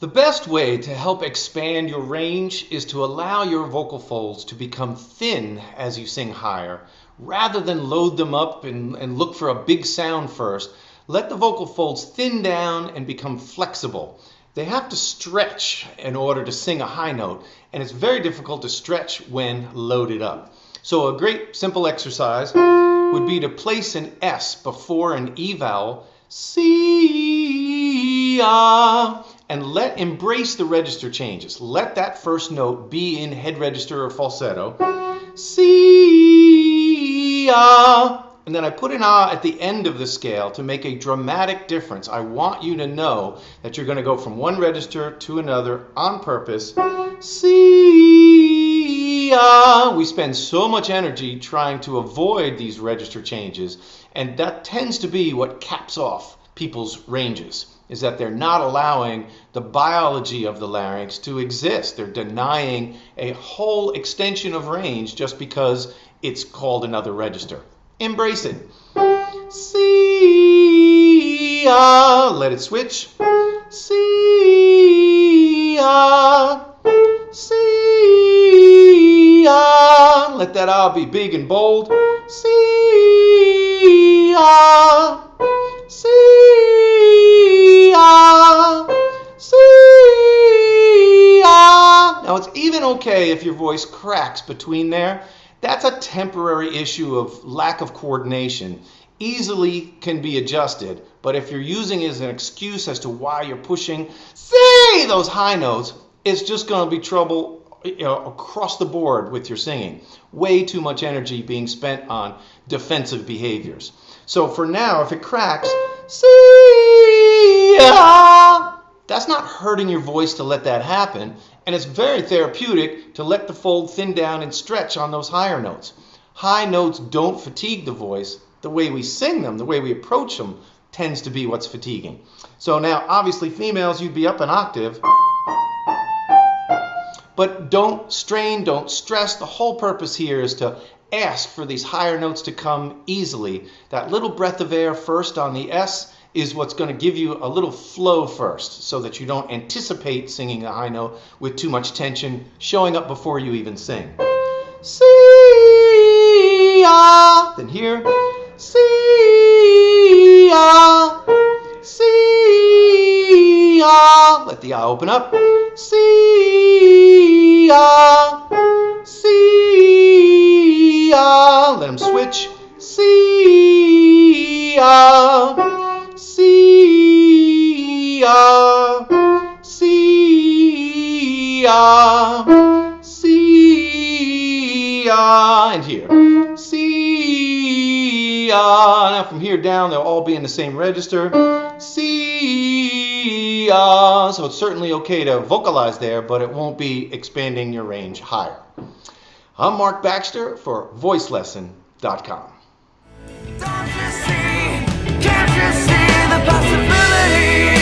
The best way to help expand your range is to allow your vocal folds to become thin as you sing higher. Rather than load them up and look for a big sound first, let the vocal folds thin down and become flexible. They have to stretch in order to sing a high note, and it's very difficult to stretch when loaded up. So a great simple exercise would be to place an S before an E vowel, see, and embrace the register changes. Let that first note be in head register or falsetto. See, and then I put an at the end of the scale to make a dramatic difference. I want you to know that you're going to go from one register to another on purpose. See, we spend so much energy trying to avoid these register changes, and that tends to be what caps off people's ranges, is that they're not allowing the biology of the larynx to exist. They're denying a whole extension of range just because it's called another register. Embrace it. See, let it switch. See, see, let that be big and bold. See, see, see. Now it's even okay if your voice cracks between there. That's a temporary issue of lack of coordination. Easily can be adjusted, but if you're using it as an excuse as to why you're pushing, say, those high notes, it's just going to be trouble across the board with your singing. Way too much energy being spent on defensive behaviors. So for now, if it cracks, see, that's not hurting your voice to let that happen, and it's very therapeutic to let the fold thin down and stretch on those higher notes. High notes don't fatigue the voice. The way we sing them, the way we approach them, tends to be what's fatiguing. So now, obviously, females, you'd be up an octave, but don't strain, don't stress. The whole purpose here is to ask for these higher notes to come easily. That little breath of air first on the S is what's going to give you a little flow first, so that you don't anticipate singing a high note with too much tension showing up before you even sing. See, then here, see, see, let the open up. See, see, let them switch. See, see, see, see, and here. See, now from here down, they'll all be in the same register. See, so it's certainly okay to vocalize there, but it won't be expanding your range higher. I'm Mark Baxter for Lesson.com. Don't you see, can't you see the possibility?